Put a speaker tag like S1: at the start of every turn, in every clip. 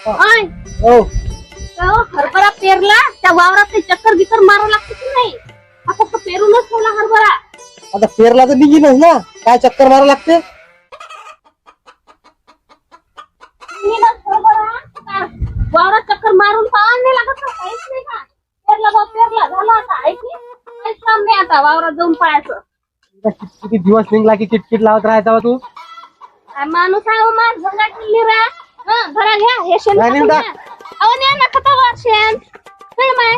S1: ओय
S2: हो
S1: हरभरा पेरला त्या वावरात चक्कर बिक्कर मारावं लागतं की नाही? हा फक्त पेरूनच ठेवला हरभरा.
S2: आता पेरला तर निघीनच ना, काय चक्कर मारा लागते?
S1: वावरात चक्कर मारून पाहा नाही लागत का? काहीच नाही का? पेरला बा पेरला झाला आता आहे की काहीच काम नाही आता वावरात जाऊन पाहायचं.
S2: किती दिवस निघला की किटकिट लावत राहायचा तू?
S1: माणूस आहे हो माझ भंगा किल्ली रा. घरा घ्या हे शेण
S2: नाही,
S1: टाकून
S2: नाही,
S1: घ्या. अहो नाही ना खतावर शेण काय माय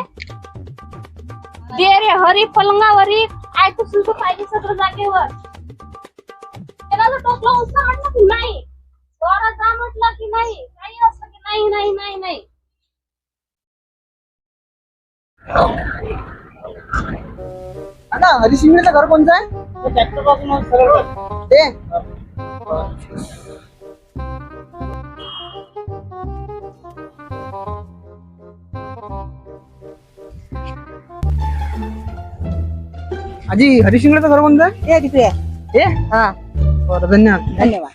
S1: दे रे हरी पलंगावरी ऐकू सुद्धा पाहिजे सगळं जागेवर. त्याला जर टोकलं उचला म्हटलं की नाही, वावरात जा म्हटलं की नाही, काही असं की नाही नाही नाही नाही.
S2: ना हरिसिंगचं घर कोणतं आहे? ट्रॅक्टर पासून सरळ ते आजी हरिसिंगचं घर कोणतं आहे?
S3: हे तिथे आहे.
S2: हे हा बरं, धन्यवाद.
S3: धन्यवाद.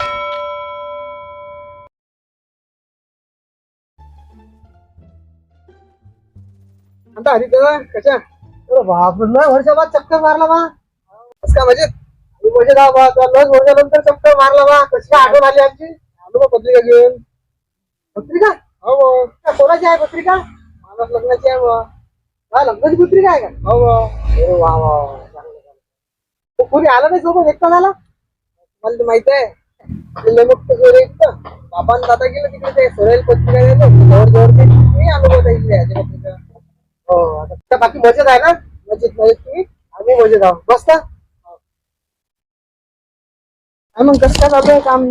S2: आता हरी दादा कशा? अरे बाप रे, वर्षाबाद चक्कर मारला बा. कसं काय म्हणजे? म्हणजे गाव बा लस वर्षानंतर चक्कर मारला बा. कशी काय आठवण आली आमची? आलो बा पत्रिका घेऊन. पत्रिका? हो. कोणाची आहे पत्रिका? माझ्या लग्नाची आहे बा. हा, लग्नाची पत्रिका आहे का? हो. अरे वा वा, चांगलं. कोणी आला नाही सोबत, एकटा झाला? मला तर माहित आहे. बाबा दादा गेलं तिकडे ते सोरेल पत्रिका जवळ मी आलो होता इकडे पत्रिका. हो, आता बाकी मजेत आहे ना? मजेत तुम्ही? आम्ही मजेत आहोत. बसता मग कसं काय चालू आहे काम?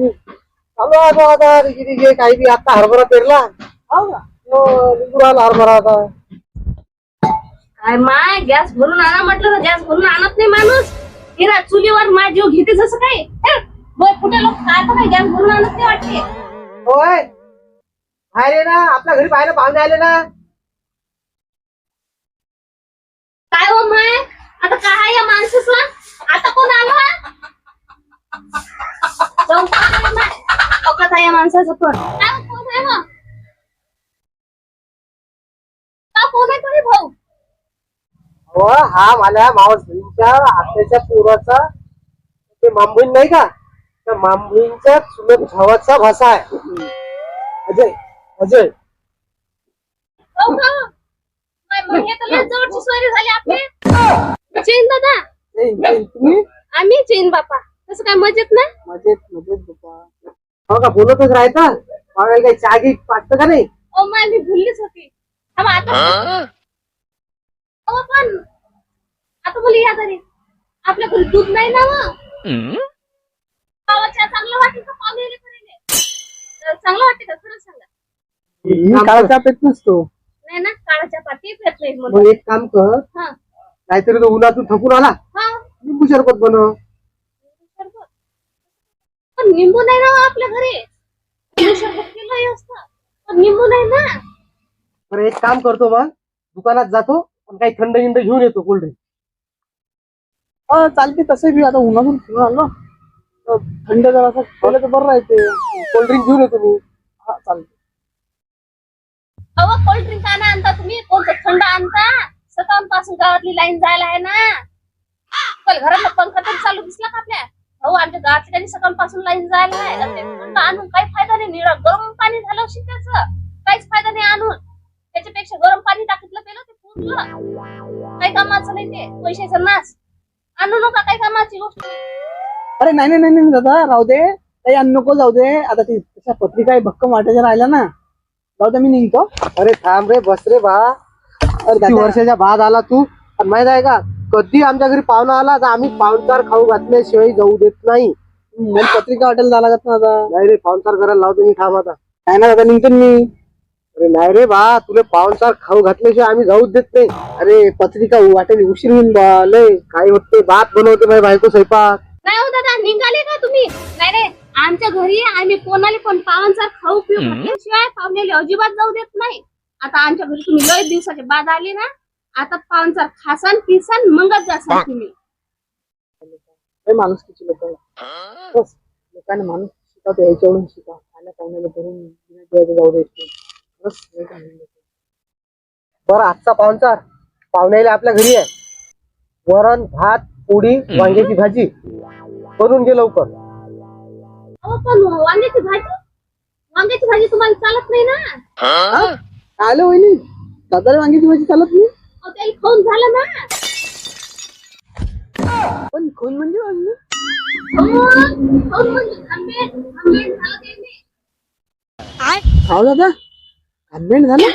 S2: चालू आहे आता रिगी काही बी. आता हरभरा पेरला. हो का? निघून आला हरभरा आता.
S1: काय माय गॅस भरून आणा म्हटलं तर गॅस भरून आणत नाही माणूस. हिरा चुलीवर माय जीव घेते जसं काय. कुठे लोक काय तर काही गॅस भरून आणत नाही वाटते.
S2: होय, बाहेर ये ना, आपल्या घरी बाहेर पाहुणे आले ना.
S1: काय हो माय आता काय या माणसाला आता कोण आलो आहे या माणसाचं पण काय कोण आहे मग? का कोण आहे तुम्ही भाऊ?
S2: हो, हा मला मावस बहिणीच्या आत्याच्या पोराचा ते मामबहीण नाही का, त्या मामबहीणच्या चुलत भावाचा भाषा आहे. अजय अजय.
S1: हो का? मग हे तर लय जवळची सोयरी झाली आपली. चैन दादा
S2: तुम्ही?
S1: आम्ही चैन बापा. तसं काय मजेत ना?
S2: मजेत मजेत बाबा. हो का, बोलतच राहायचं. काही चागी पाटत का नाही?
S1: ओ माय मी भुललीच होती. आता पण आता मुली या घरी आपल्या घरी दूध नाही ना मग. पावाच्या चांगलं वाटेल का पावलेले करेले चांगलं वाटते का खरं सांगा.
S2: काळाचा पेट नसतो.
S1: नाही ना काळाच्या पाठी पेत नाही
S2: मग एक काम कर,
S1: हा
S2: नाहीतरी तो उन्हातून थकून आला,
S1: हा
S2: लिंबू शरबत बनव.
S1: पण निंबू नाही ना आपल्या घरी. लिंबू शरबत केलंही असतं पण निंबू नाही ना.
S2: बरं एक काम करतो, मग दुकानात जातो पण काही थंड हिंड घेऊन येतो, कोल्ड्रिंक. चालते तसे बी. आता उन्हातून फिरून आलो तर थंड जर असं केलं तर बरं राहते. कोल्ड्रिंक घेऊन येतो मी. हा चालते.
S1: अहो कोल्ड्रिंक आणता तुम्ही कोणतं थंड आणता? सकाळपासून गावातली लाईन जायला आहे ना. कल घरातला पंखा तरी चालू दिसला का आपल्या? हो आमच्या गावातली त्यांनी सकाळपासून लाईन जायला आहे. थंड आणून काही फायदा नाही. निळा गरम पाणी झालं असेल त्याचं. काहीच फायदा नाही आणून. त्याच्यापेक्षा गरम पाणी टाकीतलं पेलं ते पुरलं. काही कामाचं नाही ते. पैशाचा नाश. आणू नका काही कामाची गोष्ट.
S2: अरे नाही नाही नाही दादा, राहू दे. काही आणू नको, जाऊ दे. आता ती तशा पत्रिका भक्कम वाटायच्या राहिल्या ना. जाऊ दे, मी निघतो. अरे थांब रे, बस रे बा. अरे वर्षाच्या बाद आला तू. माहित आहे का, कधी आमच्या घरी पाहुणा आला तर आम्ही पाहुणचार खाऊ घातल्याशिवाय जाऊ देत नाही. पत्रिका हॉटेल झाला का आता? नाही रे, पाहुणचार करायला लावतो मी. थांब आता. काय ना दादा, निघतो मी. अरे नाही रे बा, तुला पाहुणचार खाऊ घातल्याशिवाय आम्ही जाऊच देत नाही. अरे पत्रिका वाटेल उशीर होऊन बा. लय काय होते, भात बनवते माझी बायको स्वयंपाक.
S1: नाही हो दादा, निघाले का तुम्ही? नाही रे, आमच्या घरी आम्ही कोणाला पण पाहुणचार खाऊ पिऊ घातल्याशिवाय पाहुण्याला अजिबात जाऊ देत नाही. आता आमच्या घरी तुम्ही लय दिवसाचे बाद आले ना. आता पाहुणचार खासान पिसान मगच जासान तुम्ही.
S2: माणूस किती लोक लोकांना माणूस शिकवतो, याच्यावरून शिका. खाण्या पाहुण्याला भरून जाऊ द्यायचे. बरं आजचा पाहुणचार पाहुण्याला आपल्या घरी आहे. वरण भात पोळी वांग्याची भाजी बनवून घे लवकर.
S1: अहो पण वांग्याची भाजी तुम्हाला चालत नाही ना.
S2: आलं वहिनी दादाला वांग्याची भाजी चालत नाही.
S1: अहो त्याला खाऊन झालं ना.
S2: पण कोण म्हणजे वांगी?
S1: खाऊन म्हणजे आंबेड झालं त्यांनी.
S2: खाऊ दादा घामबेंड झालं.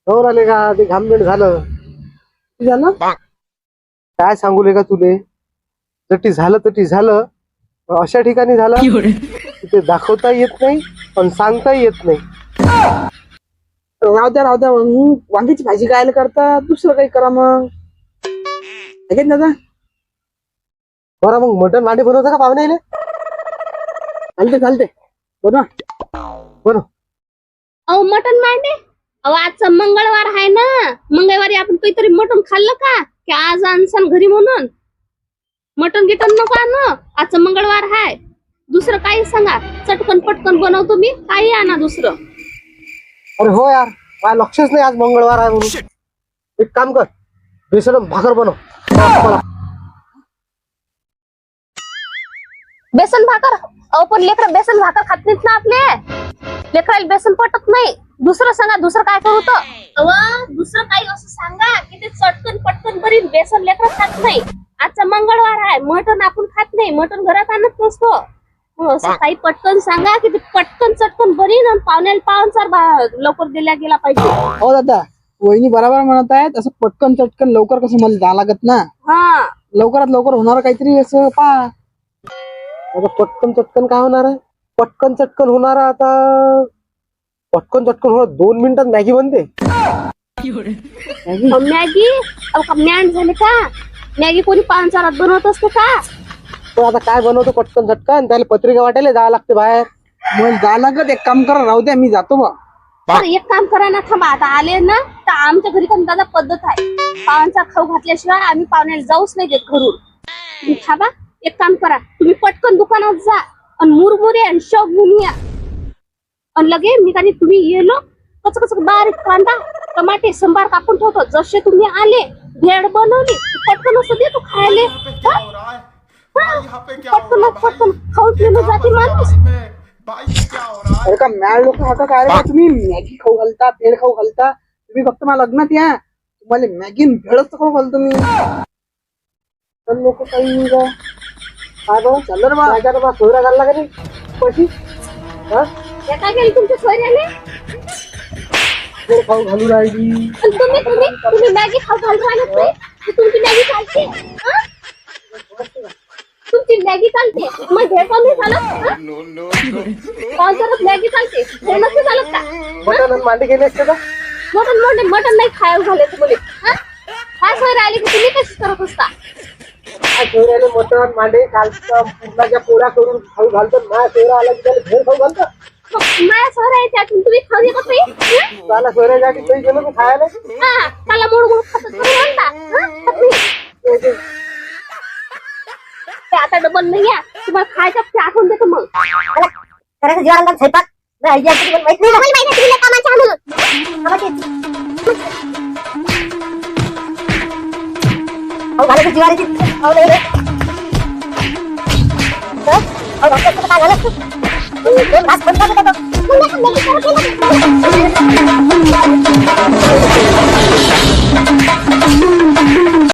S2: हो आले का ते घामबेंड झालं. किती झालं काय सांगू का तुले. तटी झालं अशा ठिकाणी झालं तिथे दाखवता येत नाही पण सांगता येत नाही. राहू द्या वांग्याची भाजी काय करता दुसरं काही करा मग दादा. बरं मग मटण मांडे बनवता का पाहुण्याले? चालते बनव.
S1: अहो मटण मांडे. अहो आजचा मंगळवार आहे ना. मंगळवारी आपण काहीतरी मटण खाल्लं का की आज आणसान घरी म्हणून. मटण गिटन नको आणू. आजचा मंगळवार आहे. दुसरं काही सांगा. चटकन पटकन बनवतो मी. काही आणा दुसरं.
S2: अरे हो यार मला लक्षच नाही आज मंगळवार आहे म्हणून. एक काम कर बेसन भाकर बनव.
S1: बेसन भाकर. अहो पण लेकर बेसन भाकर खात नाहीत ना आपले. लेकराला बेसन पटत नाही. दुसरं सांगा. दुसरं काय करू तर? अहो दुसरं काही असं सांगा की ते चटकन पटकन बरी. बेसन लेकर खात नाही. आजचा मंगळवार आहे. मटण आपण खात नाही. मटण घरात आणत नसतो. असं काही पटकन सांगा की ते पटकन चटकन बरी ना. पाहुण्याला पाहुणचार लवकर दिला गेला पाहिजे.
S2: हो दादा वहिनी बरोबर म्हणत आहेत. असं पटकन चटकन लवकर कसं मला जा लागत ना.
S1: हा
S2: लवकरात लवकर होणार काहीतरी असं पा. आता पटकन चटकन काय होणार आहे? पटकन चटकन होणार आता. पटकन चटकन होणार 2 मिनिटात मॅगी बनते.
S1: मॅगी. अहो मॅन झाले का? मॅगी कोणी पाहुणचारात बनवत असते का?
S2: पण आता काय बनवतो पटकन चटकन? त्याला पत्रिका वाटायला जावं लागते बाहेर. मग जा लागत. एक काम करा राहू द्या मी जातो बा.
S1: तर एक काम करा ना. थांबा आता आले ना तर आमच्या घरी पण दादा पद्धत आहे. पाहुणचा खाऊ घातल्याशिवाय आम्ही पाहुण्याला जाऊच नाही देत घरून. तुम्ही थांबा. एक काम करा. तुम्ही पटकन दुकानात जा आणि मुरमुरे आणि शेव घेऊन या. आणि लगे मी काही तुम्ही येलो कसं बारीक कांदा टमाटे संभार कापून ठेवतो. जसे तुम्ही आले भेळ बनवली पटकन असं देतो खायला. पटकन खाऊ पिऊन जाते माणूस.
S2: अरे का मॅळ लोक आता काय रे तुम्ही मॅगी खाऊ घालता भेळ खाऊ घालता. तुम्ही फक्त मला लग्नात या तुम्हाला मॅगी भेळच खाऊ घालतो मी. पण लोक काही काय बघ चाललं रे बा सोयरा घालला का नाही कशी
S1: काय गेली तुमच्या सोयऱ्याने?
S2: भेळ खाऊ घालू राहिली.
S1: तुम्ही मॅगी खाऊ घालू राहिलात नाही. तुमची मॅगी चालते. तुमची मॅगी चालते मग भेळ कोण नाही चालत? पावसाळ्यात मॅगी चालते भेळ नसते चालत का?
S2: मटण मांडे गेले असते का?
S1: मटण नाही खायला झाले तुम्हाला. काय सोय राहिली की तुम्ही कशी करत असता?
S2: सोयऱ्याने मटण मांडे घालतं पूर्णाच्या पोळ्या करून खाऊ घालतो. माझ्या सोयरा आला की त्याला भेळ खाऊ घालतं.
S1: माझ्या सोयरा आहे त्यातून तुम्ही खाऊ देत नाही.
S2: त्याला सोयऱ्यासाठी काही गेलो की खायला.
S1: त्याला मोड खात म्हणता. आता डबल नाही या तुम्हाला खायचं ते आठवून देतो. मग
S3: करायचं जेवायला स्वयंपाक नाही माहित नाही जीवारी काय झालं